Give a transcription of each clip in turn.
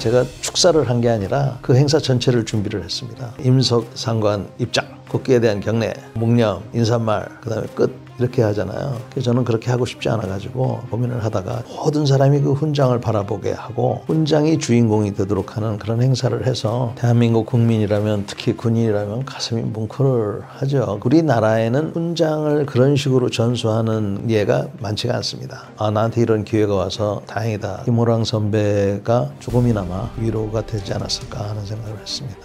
제가 축사를 한 게 아니라 그 행사 전체를 준비를 했습니다. 임석 상관 입장, 국기에 대한 경례, 묵념, 인사말, 그 다음에 끝 이렇게 하잖아요. 그래서 저는 그렇게 하고 싶지 않아가지고 고민을 하다가 모든 사람이 그 훈장을 바라보게 하고 훈장이 주인공이 되도록 하는 그런 행사를 해서 대한민국 국민이라면 특히 군인이라면 가슴이 뭉클하죠. 우리나라에는 훈장을 그런 식으로 전수하는 예가 많지가 않습니다. 아, 나한테 이런 기회가 와서 다행이다. 김호랑 선배가 조금이나마 위로가 되지 않았을까 하는 생각을 했습니다.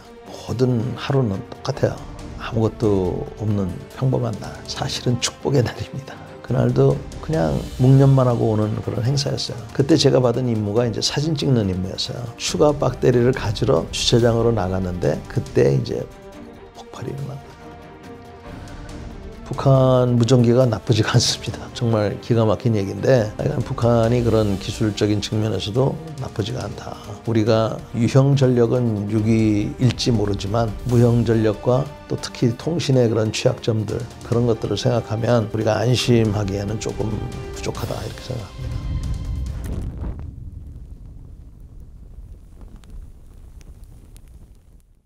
모든 하루는 똑같아요. 아무것도 없는 평범한 날, 사실은 축복의 날입니다. 그날도 그냥 묵념만 하고 오는 그런 행사였어요. 그때 제가 받은 임무가 이제 사진 찍는 임무였어요. 추가 배터리를 가지러 주차장으로 나갔는데 그때 이제 폭발이 일어난 거예요. 북한 무전기가 나쁘지가 않습니다. 정말 기가 막힌 얘기인데 북한이 그런 기술적인 측면에서도 나쁘지가 않다. 우리가 유형 전력은 6위일지 모르지만 무형 전력과 또 특히 통신의 그런 취약점들 그런 것들을 생각하면 우리가 안심하기에는 조금 부족하다 이렇게 생각합니다.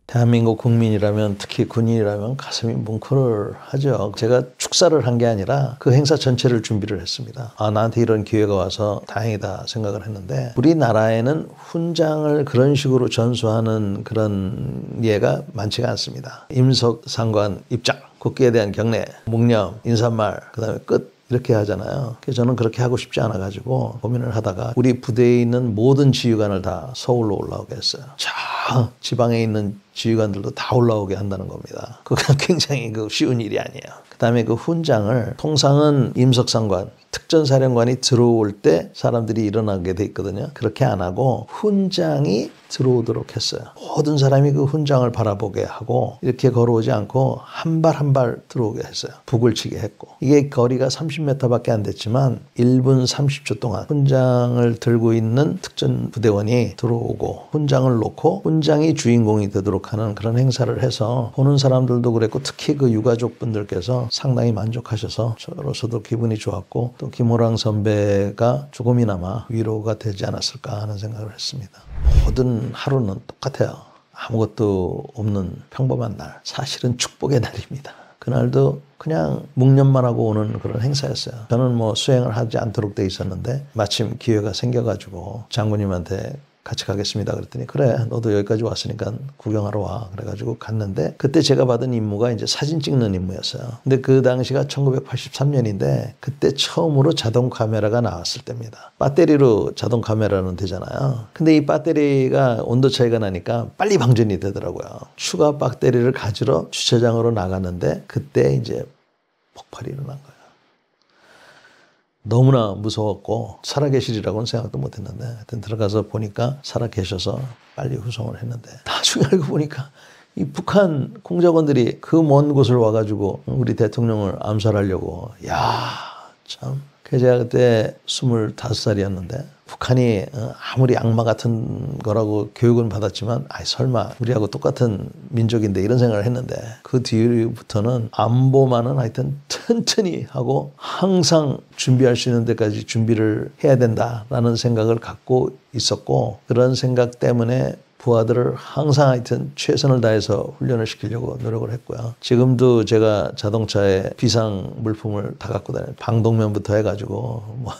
대한민국 국민이라면 특히 군인이라면 가슴이 뭉클하죠. 제가 축사를 한 게 아니라 그 행사 전체를 준비를 했습니다. 아, 나한테 이런 기회가 와서 다행이다 생각을 했는데 우리나라에는 훈장을 그런 식으로 전수하는 그런 예가 많지가 않습니다. 임석 상관 입장, 국기에 대한 경례, 묵념, 인사말, 그 다음에 끝 이렇게 하잖아요. 그래서 저는 그렇게 하고 싶지 않아가지고 고민을 하다가 우리 부대에 있는 모든 지휘관을 다 서울로 올라오게 했어요. 저 지방에 있는 지휘관들도 다 올라오게 한다는 겁니다. 그건 굉장히 쉬운 일이 아니에요. 그 다음에 그 훈장을 통상은 임석상관, 특전사령관이 들어올 때 사람들이 일어나게 돼 있거든요. 그렇게 안 하고 훈장이 들어오도록 했어요. 모든 사람이 그 훈장을 바라보게 하고 이렇게 걸어오지 않고 한 발 한 발 들어오게 했어요. 북을 치게 했고 이게 거리가 30m밖에 안 됐지만 1분 30초 동안 훈장을 들고 있는 특전부대원이 들어오고 훈장을 놓고 훈장이 주인공이 되도록 하는 그런 행사를 해서 보는 사람들도 그랬고 특히 그 유가족분들께서 상당히 만족하셔서 저로서도 기분이 좋았고 또 김호랑 선배가 조금이나마 위로가 되지 않았을까 하는 생각을 했습니다. 모든 하루는 똑같아요. 아무것도 없는 평범한 날, 사실은 축복의 날입니다. 그날도 그냥 묵념만 하고 오는 그런 행사였어요. 저는 뭐 수행을 하지 않도록 돼 있었는데 마침 기회가 생겨가지고 장군님한테 같이 가겠습니다. 그랬더니 그래 너도 여기까지 왔으니까 구경하러 와. 그래가지고 갔는데 그때 제가 받은 임무가 이제 사진 찍는 임무였어요. 근데 그 당시가 1983년인데 그때 처음으로 자동 카메라가 나왔을 때입니다. 배터리로 자동 카메라는 되잖아요. 근데 이 배터리가 온도 차이가 나니까 빨리 방전이 되더라고요. 추가 배터리를 가지러 주차장으로 나갔는데 그때 이제 폭발이 일어난 거예요. 너무나 무서웠고 살아계시리라고는 생각도 못했는데 하여튼 들어가서 보니까 살아계셔서 빨리 후송을 했는데 나중에 알고 보니까 이 북한 공작원들이 그 먼 곳을 와가지고 우리 대통령을 암살하려고 참. 그래서 제가 그때 25살이었는데 북한이 아무리 악마 같은 거라고 교육은 받았지만 설마 우리하고 똑같은 민족인데 이런 생각을 했는데 그 뒤부터는 안보만은 하여튼 튼튼히 하고 항상 준비할 수 있는 데까지 준비를 해야 된다라는 생각을 갖고 있었고 그런 생각 때문에 부하들을 항상 하여튼 최선을 다해서 훈련을 시키려고 노력을 했고요. 지금도 제가 자동차에 비상 물품을 다 갖고 다녀요. 방독면부터 해가지고 뭐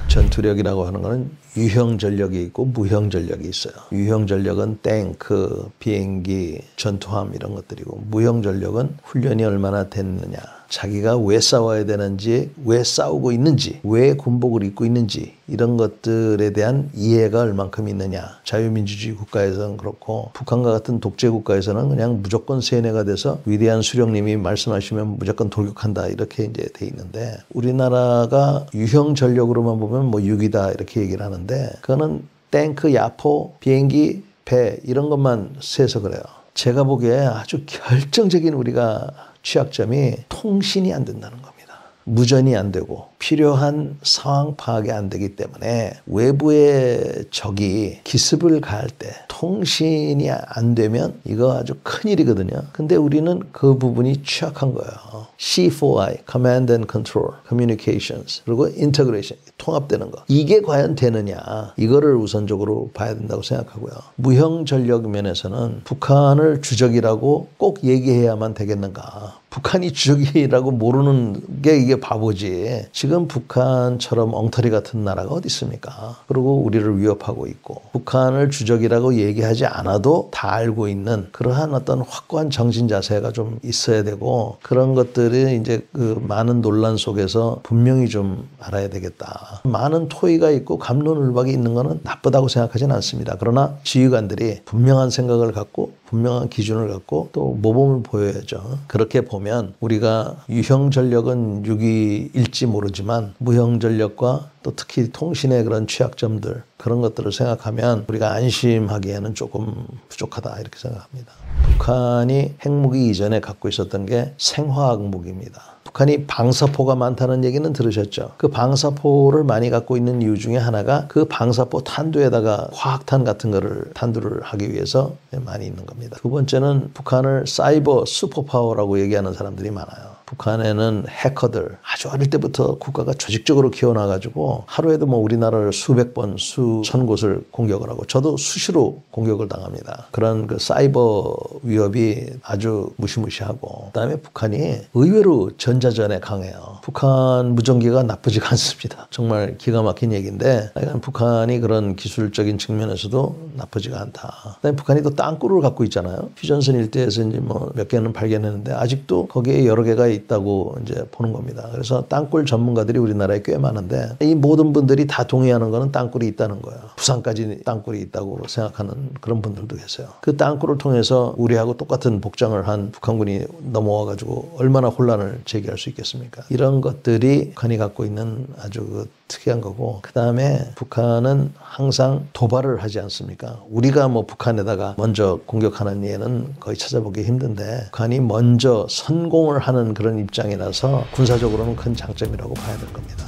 전투력이라고 하는 거는 유형 전력이 있고 무형 전력이 있어요. 유형 전력은 탱크, 비행기, 전투함 이런 것들이고 무형 전력은 훈련이 얼마나 됐느냐. 자기가 왜 싸워야 되는지, 왜 싸우고 있는지, 왜 군복을 입고 있는지 이런 것들에 대한 이해가 얼만큼 있느냐. 자유민주주의 국가에서는 그렇고 북한과 같은 독재 국가에서는 그냥 무조건 세뇌가 돼서 위대한 수령님이 말씀하시면 무조건 돌격한다 이렇게 이제 돼 있는데 우리나라가 유형 전력으로만 보면 뭐 6이다 이렇게 얘기를 하는데 그거는 탱크, 야포, 비행기, 배 이런 것만 세서 그래요. 제가 보기에 아주 결정적인 우리가 취약점이 통신이 안 된다는 겁니다. 무전이 안 되고 필요한 상황 파악이 안 되기 때문에 외부의 적이 기습을 가할 때 통신이 안 되면 이거 아주 큰일이거든요. 근데 우리는 그 부분이 취약한 거예요. C4I, Command and Control, Communications, 그리고 Integration, 통합되는 거. 이게 과연 되느냐. 이거를 우선적으로 봐야 된다고 생각하고요. 무형 전력 면에서는 북한을 주적이라고 꼭 얘기해야만 되겠는가. 북한이 주적이라고 모르는 게 이게 바보지. 지금 북한처럼 엉터리 같은 나라가 어디 있습니까? 그리고 우리를 위협하고 있고 북한을 주적이라고 얘기하지 않아도 다 알고 있는 그러한 어떤 확고한 정신 자세가 좀 있어야 되고 그런 것들이 이제 그 많은 논란 속에서 분명히 좀 알아야 되겠다. 많은 토의가 있고 갑론을박이 있는 거는 나쁘다고 생각하지는 않습니다. 그러나 지휘관들이 분명한 생각을 갖고 분명한 기준을 갖고 또 모범을 보여야죠. 그렇게 보면 우리가 유형 전력은 6위일지 모르지만 무형 전력과 또 특히 통신의 그런 취약점들 그런 것들을 생각하면 우리가 안심하기에는 조금 부족하다 이렇게 생각합니다. 북한이 핵무기 이전에 갖고 있었던 게 생화학 무기입니다. 북한이 방사포가 많다는 얘기는 들으셨죠? 그 방사포를 많이 갖고 있는 이유 중에 하나가 그 방사포 탄두에다가 화학탄 같은 거를 탄두를 하기 위해서 많이 있는 겁니다. 두 번째는 북한을 사이버 슈퍼파워라고 얘기하는 사람들이 많아요. 북한에는 해커들 아주 어릴 때부터 국가가 조직적으로 키워놔가지고 하루에도 뭐 우리나라를 수백 번, 수천 곳을 공격을 하고 저도 수시로 공격을 당합니다. 그런 그 사이버 위협이 아주 무시무시하고 그다음에 북한이 의외로 전자전에 강해요. 북한 무전기가 나쁘지가 않습니다. 정말 기가 막힌 얘기인데 북한이 그런 기술적인 측면에서도 나쁘지가 않다. 그다음에 북한이 또 땅굴을 갖고 있잖아요. 휴전선 일대에서 이제 뭐 몇 개는 발견했는데 아직도 거기에 여러 개가 있다고 이제 보는 겁니다. 그래서 땅굴 전문가들이 우리나라에 꽤 많은데 이 모든 분들이 다 동의하는 거는 땅굴이 있다는 거예요. 부산까지 땅굴이 있다고 생각하는 그런 분들도 계세요. 그 땅굴을 통해서 우리하고 똑같은 복장을 한 북한군이 넘어와가지고 얼마나 혼란을 제기할 수 있겠습니까? 이런 것들이 북한이 갖고 있는 아주 특이한 거고 그 다음에 북한은 항상 도발을 하지 않습니까? 우리가 뭐 북한에다가 먼저 공격하는 예는 거의 찾아보기 힘든데 북한이 먼저 선공을 하는 그런 입장이라서 군사적으로는 큰 장점이라고 봐야 될 겁니다.